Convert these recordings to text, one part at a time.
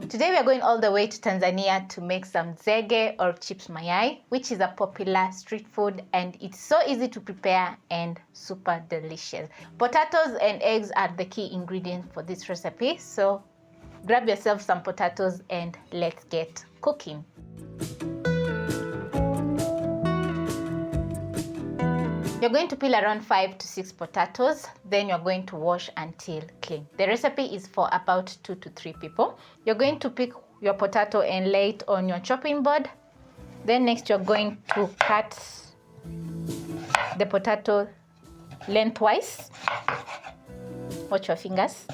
Today we are going all the way to Tanzania to make some zege or chips mayai, which is a popular street food and it's so easy to prepare and super delicious. Potatoes and eggs are the key ingredients for this recipe, so grab yourself some potatoes and let's get cooking. You're going to peel around 5 to 6 potatoes, then you're going to wash until clean. The recipe is for about 2 to 3 people. You're going to pick your potato and lay it on your chopping board. Then next you're going to cut the potato lengthwise. Watch your fingers.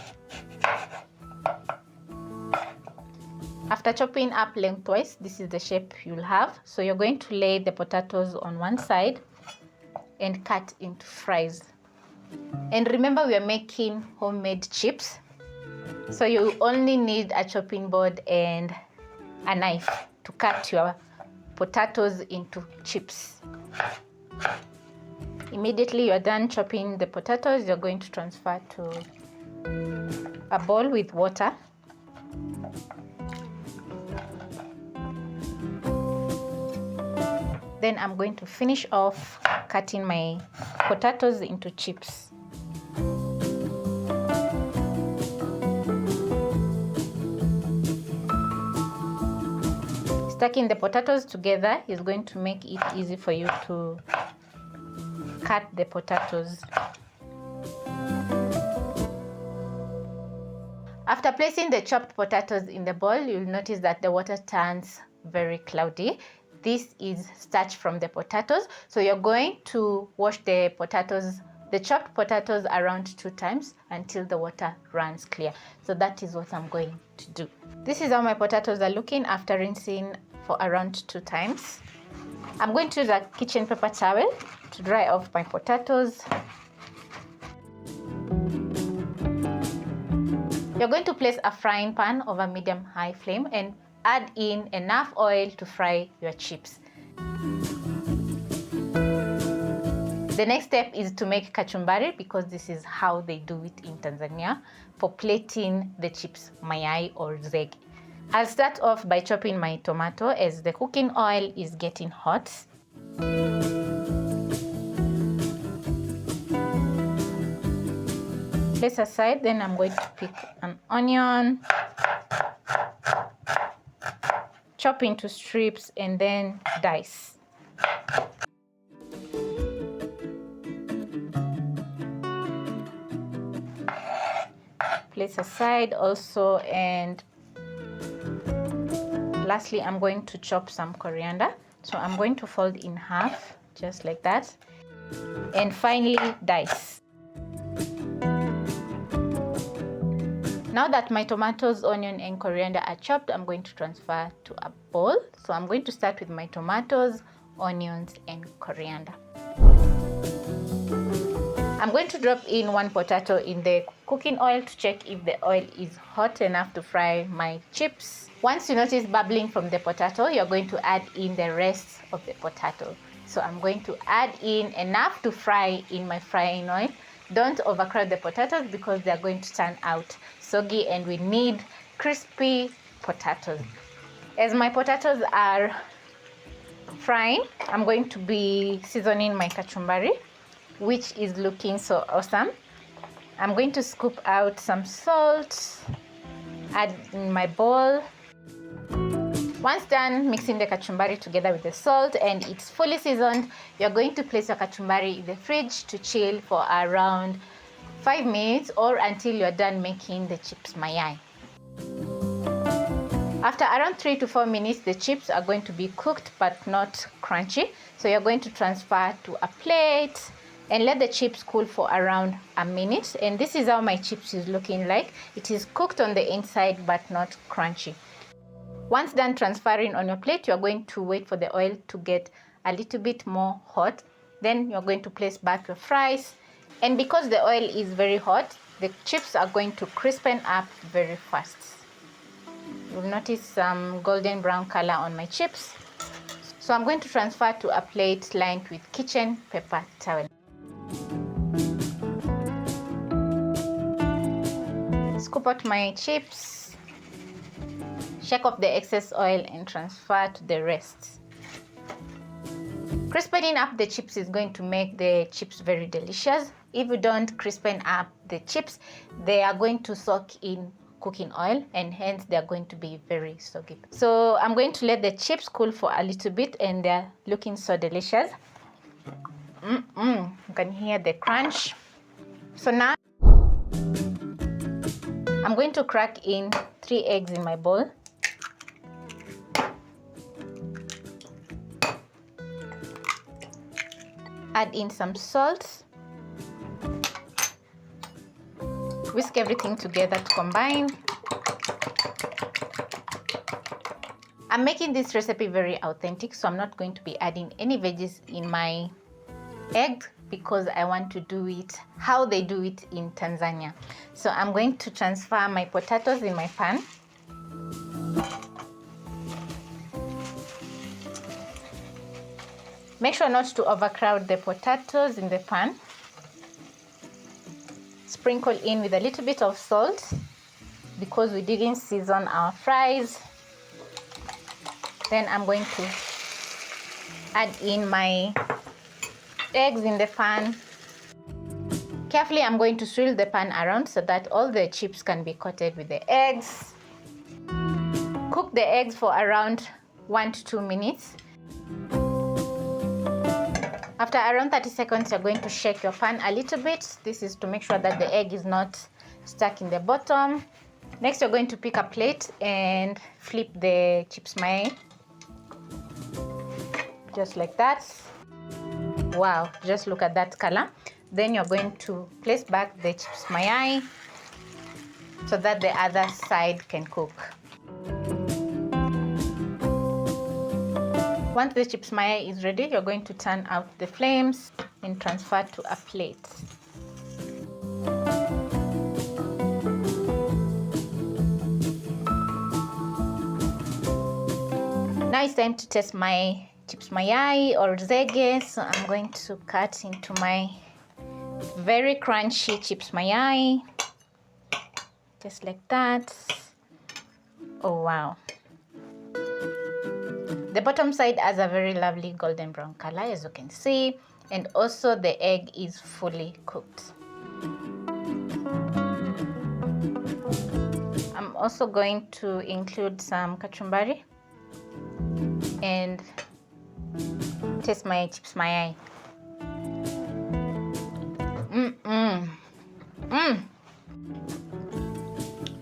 After chopping up lengthwise, this is the shape you'll have. So you're going to lay the potatoes on one side and cut into fries. And remember, we are making homemade chips, so you only need a chopping board and a knife to cut your potatoes into chips. Immediately you're done chopping the potatoes, you're going to transfer to a bowl with water. Then I'm going to finish off cutting my potatoes into chips. Stacking the potatoes together is going to make it easy for you to cut the potatoes. After placing the chopped potatoes in the bowl, you'll notice that the water turns very cloudy. This is starch from the potatoes, so you're going to wash the chopped potatoes around 2 times until the water runs clear. So that is what I'm going to do. This is how my potatoes are looking after rinsing for around 2 times. I'm going to use a kitchen paper towel to dry off my potatoes. You're going to place a frying pan over medium-high flame and add in enough oil to fry your chips. The next step is to make kachumbari, because this is how they do it in Tanzania for plating the chips mayai or zege. I'll start off by chopping my tomato as the cooking oil is getting hot. Place aside, then I'm going to pick an onion, chop into strips and then dice. Place aside also, and lastly I'm going to chop some coriander. So I'm going to fold in half, just like that, and finally dice. Now that my tomatoes, onion and coriander are chopped, I'm going to transfer to a bowl. So I'm going to start with my tomatoes, onions and coriander. I'm going to drop in 1 potato in the cooking oil to check if the oil is hot enough to fry my chips. Once you notice bubbling from the potato, you're going to add in the rest of the potato. So I'm going to add in enough to fry in my frying oil. Don't overcrowd the potatoes because they're going to turn out soggy and we need crispy potatoes. As my potatoes are frying, I'm going to be seasoning my kachumbari, which is looking so awesome. I'm going to scoop out some salt, add in my bowl. Once done mixing the kachumbari together with the salt and it's fully seasoned, you're going to place your kachumbari in the fridge to chill for around 5 minutes or until you're done making the chips mayai. After around 3 to 4 minutes, the chips are going to be cooked but not crunchy. So you're going to transfer to a plate and let the chips cool for around a minute. And this is how my chips is looking like. It is cooked on the inside but not crunchy. Once done transferring on your plate, you're going to wait for the oil to get a little bit more hot. Then you're going to place back your fries. And because the oil is very hot, the chips are going to crispen up very fast. You'll notice some golden brown color on my chips. So I'm going to transfer to a plate lined with kitchen paper towel. Scoop out my chips. Shake off the excess oil and transfer to the rest. Crispening up the chips is going to make the chips very delicious. If you don't crispen up the chips, they are going to soak in cooking oil and hence they are going to be very soggy. So I'm going to let the chips cool for a little bit and they're looking so delicious. You can hear the crunch. So now I'm going to crack in 3 eggs in my bowl. Add in some salt. Whisk everything together to combine. I'm making this recipe very authentic, so I'm not going to be adding any veggies in my egg because I want to do it how they do it in Tanzania. So I'm going to transfer my potatoes in my pan. Make sure not to overcrowd the potatoes in the pan. Sprinkle in with a little bit of salt because we didn't season our fries. Then I'm going to add in my eggs in the pan. Carefully, I'm going to swirl the pan around so that all the chips can be coated with the eggs. Cook the eggs for around 1 to 2 minutes. After around 30 seconds, you're going to shake your pan a little bit. This is to make sure that the egg is not stuck in the bottom. Next, you're going to pick a plate and flip the chips mayai. Just like that. Wow, just look at that color. Then you're going to place back the chips mayai so that the other side can cook. Once the chips mayai is ready, you're going to turn out the flames and transfer to a plate. Now it's time to test my chips mayai or zege. So I'm going to cut into my very crunchy chips mayai. Just like that. Oh wow. The bottom side has a very lovely golden brown color, as you can see, and also the egg is fully cooked. I'm also going to include some kachumbari and taste my chips mayai.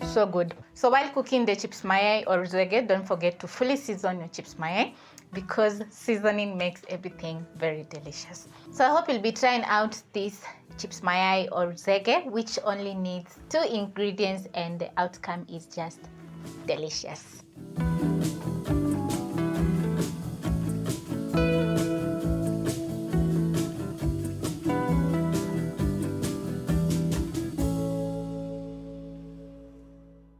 So good. So while cooking the chips mayai or zege, don't forget to fully season your chips mayai because seasoning makes everything very delicious. So I hope you'll be trying out this chips mayai or zege, which only needs 2 ingredients and the outcome is just delicious.